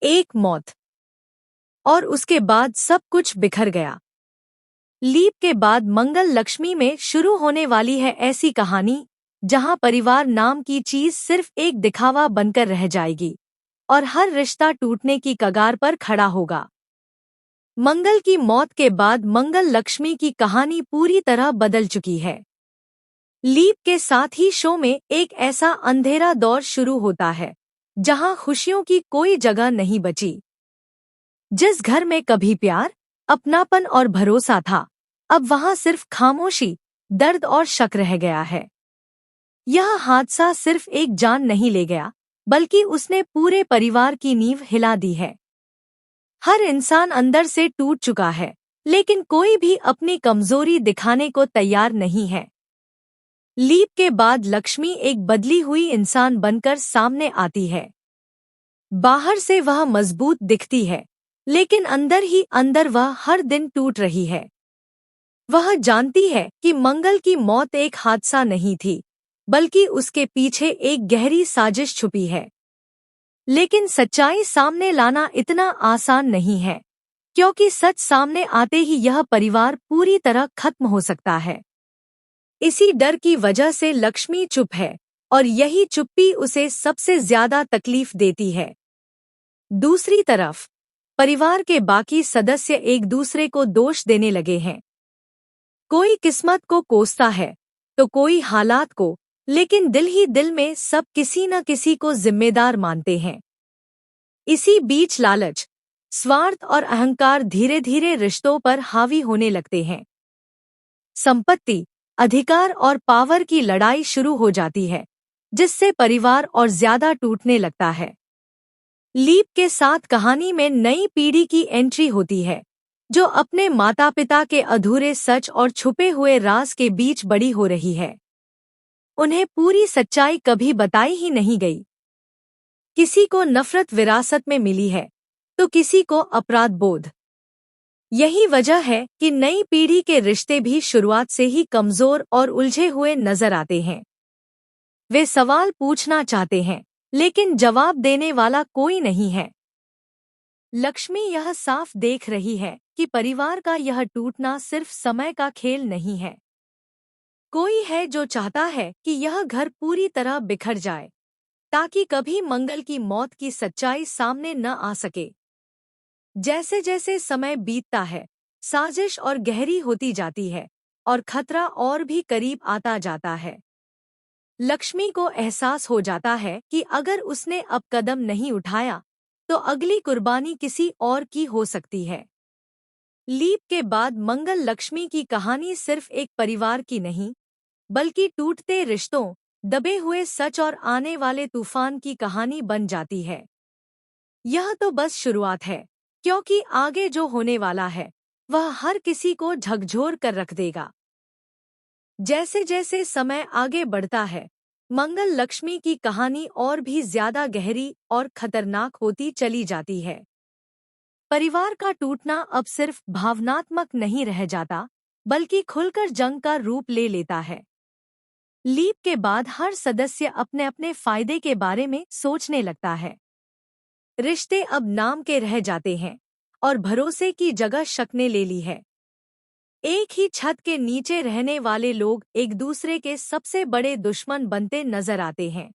एक मौत। और उसके बाद सब कुछ बिखर गया। लीप के बाद मंगल लक्ष्मी में शुरू होने वाली है ऐसी कहानी जहां परिवार नाम की चीज सिर्फ एक दिखावा बनकर रह जाएगी और हर रिश्ता टूटने की कगार पर खड़ा होगा। मंगल की मौत के बाद मंगल लक्ष्मी की कहानी पूरी तरह बदल चुकी है। लीप के साथ ही शो में एक ऐसा अंधेरा दौर शुरू होता है जहां खुशियों की कोई जगह नहीं बची। जिस घर में कभी प्यार, अपनापन और भरोसा था, अब वहां सिर्फ खामोशी, दर्द और शक रह गया है। यह हादसा सिर्फ एक जान नहीं ले गया, बल्कि उसने पूरे परिवार की नींव हिला दी है। हर इंसान अंदर से टूट चुका है, लेकिन कोई भी अपनी कमजोरी दिखाने को तैयार नहीं है। लीप के बाद लक्ष्मी एक बदली हुई इंसान बनकर सामने आती है। बाहर से वह मजबूत दिखती है, लेकिन अंदर ही अंदर वह हर दिन टूट रही है। वह जानती है कि मंगल की मौत एक हादसा नहीं थी, बल्कि उसके पीछे एक गहरी साजिश छुपी है। लेकिन सच्चाई सामने लाना इतना आसान नहीं है, क्योंकि सच सामने आते ही यह परिवार पूरी तरह खत्म हो सकता है। इसी डर की वजह से लक्ष्मी चुप है, और यही चुप्पी उसे सबसे ज्यादा तकलीफ देती है। दूसरी तरफ परिवार के बाकी सदस्य एक दूसरे को दोष देने लगे हैं। कोई किस्मत को कोसता है, तो कोई हालात को, लेकिन दिल ही दिल में सब किसी न किसी को जिम्मेदार मानते हैं। इसी बीच लालच, स्वार्थ और अहंकार धीरे धीरे रिश्तों पर हावी होने लगते हैं। संपत्ति, अधिकार और पावर की लड़ाई शुरू हो जाती है, जिससे परिवार और ज्यादा टूटने लगता है। लीप के साथ कहानी में नई पीढ़ी की एंट्री होती है, जो अपने माता पिता के अधूरे सच और छुपे हुए राज के बीच बड़ी हो रही है। उन्हें पूरी सच्चाई कभी बताई ही नहीं गई। किसी को नफरत विरासत में मिली है, तो किसी को अपराध बोध। यही वजह है कि नई पीढ़ी के रिश्ते भी शुरुआत से ही कमजोर और उलझे हुए नजर आते हैं। वे सवाल पूछना चाहते हैं, लेकिन जवाब देने वाला कोई नहीं है। लक्ष्मी यह साफ देख रही है कि परिवार का यह टूटना सिर्फ समय का खेल नहीं है। कोई है जो चाहता है कि यह घर पूरी तरह बिखर जाए, ताकि कभी मंगल की मौत की सच्चाई सामने न आ सके। जैसे जैसे समय बीतता है, साजिश और गहरी होती जाती है, और खतरा और भी करीब आता जाता है। लक्ष्मी को एहसास हो जाता है कि अगर उसने अब कदम नहीं उठाया, तो अगली कुर्बानी किसी और की हो सकती है। लीप के बाद मंगल लक्ष्मी की कहानी सिर्फ एक परिवार की नहीं, बल्कि टूटते रिश्तों, दबे हुए सच और आने वाले तूफान की कहानी बन जाती है। यह तो बस शुरुआत है, क्योंकि आगे जो होने वाला है, वह हर किसी को झकझोर कर रख देगा। जैसे जैसे समय आगे बढ़ता है, मंगल लक्ष्मी की कहानी और भी ज्यादा गहरी और खतरनाक होती चली जाती है। परिवार का टूटना अब सिर्फ भावनात्मक नहीं रह जाता, बल्कि खुलकर जंग का रूप ले लेता है। लीप के बाद हर सदस्य अपने अपने फायदे के बारे में सोचने लगता है। रिश्ते अब नाम के रह जाते हैं, और भरोसे की जगह शक ने ले ली है। एक ही छत के नीचे रहने वाले लोग एक दूसरे के सबसे बड़े दुश्मन बनते नजर आते हैं।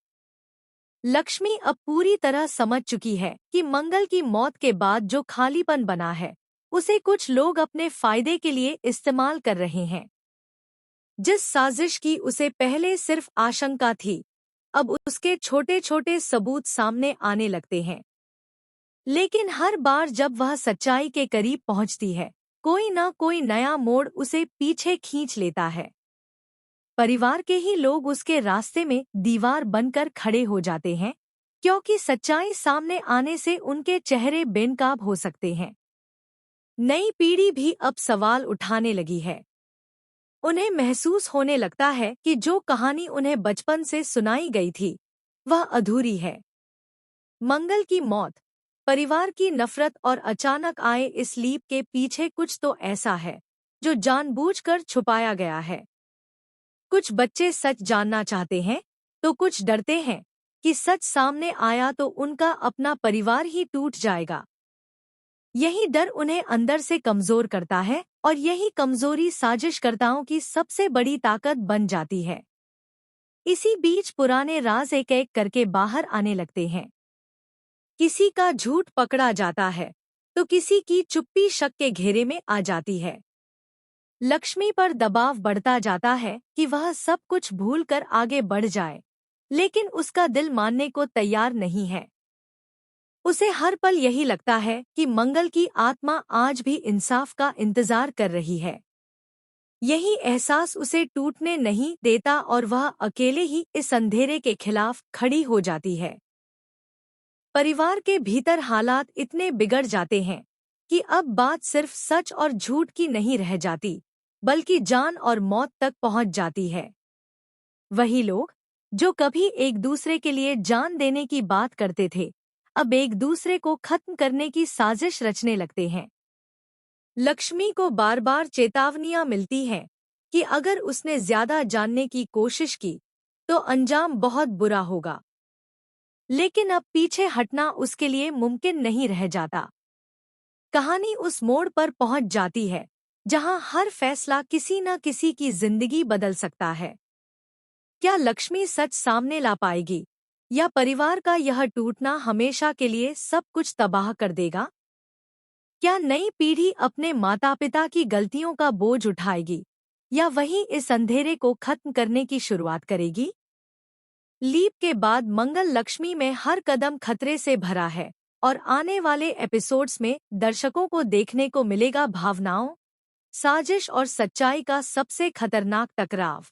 लक्ष्मी अब पूरी तरह समझ चुकी है कि मंगल की मौत के बाद जो खालीपन बना है, उसे कुछ लोग अपने फायदे के लिए इस्तेमाल कर रहे हैं। जिस साजिश की उसे पहले सिर्फ आशंका थी, अब उसके छोटे छोटे सबूत सामने आने लगते हैं। लेकिन हर बार जब वह सच्चाई के करीब पहुंचती है, कोई न कोई नया मोड़ उसे पीछे खींच लेता है। परिवार के ही लोग उसके रास्ते में दीवार बनकर खड़े हो जाते हैं, क्योंकि सच्चाई सामने आने से उनके चेहरे बेनकाब हो सकते हैं। नई पीढ़ी भी अब सवाल उठाने लगी है। उन्हें महसूस होने लगता है कि जो कहानी उन्हें बचपन से सुनाई गई थी, वह अधूरी है। मंगल की मौत, परिवार की नफरत और अचानक आए इस लीप के पीछे कुछ तो ऐसा है जो जानबूझकर छुपाया गया है। कुछ बच्चे सच जानना चाहते हैं, तो कुछ डरते हैं कि सच सामने आया तो उनका अपना परिवार ही टूट जाएगा। यही डर उन्हें अंदर से कमजोर करता है और यही कमजोरी साजिशकर्ताओं की सबसे बड़ी ताकत बन जाती है। इसी बीच पुराने राज एक एक करके बाहर आने लगते हैं। किसी का झूठ पकड़ा जाता है तो किसी की चुप्पी शक के घेरे में आ जाती है। लक्ष्मी पर दबाव बढ़ता जाता है कि वह सब कुछ भूलकर आगे बढ़ जाए, लेकिन उसका दिल मानने को तैयार नहीं है। उसे हर पल यही लगता है कि मंगल की आत्मा आज भी इंसाफ का इंतजार कर रही है। यही एहसास उसे टूटने नहीं देता और वह अकेले ही इस अंधेरे के खिलाफ खड़ी हो जाती है। परिवार के भीतर हालात इतने बिगड़ जाते हैं कि अब बात सिर्फ सच और झूठ की नहीं रह जाती, बल्कि जान और मौत तक पहुंच जाती है। वही लोग जो कभी एक दूसरे के लिए जान देने की बात करते थे, अब एक दूसरे को खत्म करने की साजिश रचने लगते हैं। लक्ष्मी को बार बार चेतावनियां मिलती हैं कि अगर उसने ज्यादा जानने की कोशिश की तो अंजाम बहुत बुरा होगा, लेकिन अब पीछे हटना उसके लिए मुमकिन नहीं रह जाता। कहानी उस मोड़ पर पहुंच जाती है जहां हर फैसला किसी न किसी की जिंदगी बदल सकता है। क्या लक्ष्मी सच सामने ला पाएगी या परिवार का यह टूटना हमेशा के लिए सब कुछ तबाह कर देगा? क्या नई पीढ़ी अपने माता पिता की गलतियों का बोझ उठाएगी या वही इस अंधेरे को खत्म करने की शुरुआत करेगी? लीप के बाद मंगल लक्ष्मी में हर कदम खतरे से भरा है और आने वाले एपिसोड्स में दर्शकों को देखने को मिलेगा भावनाओं, साजिश और सच्चाई का सबसे खतरनाक टकराव।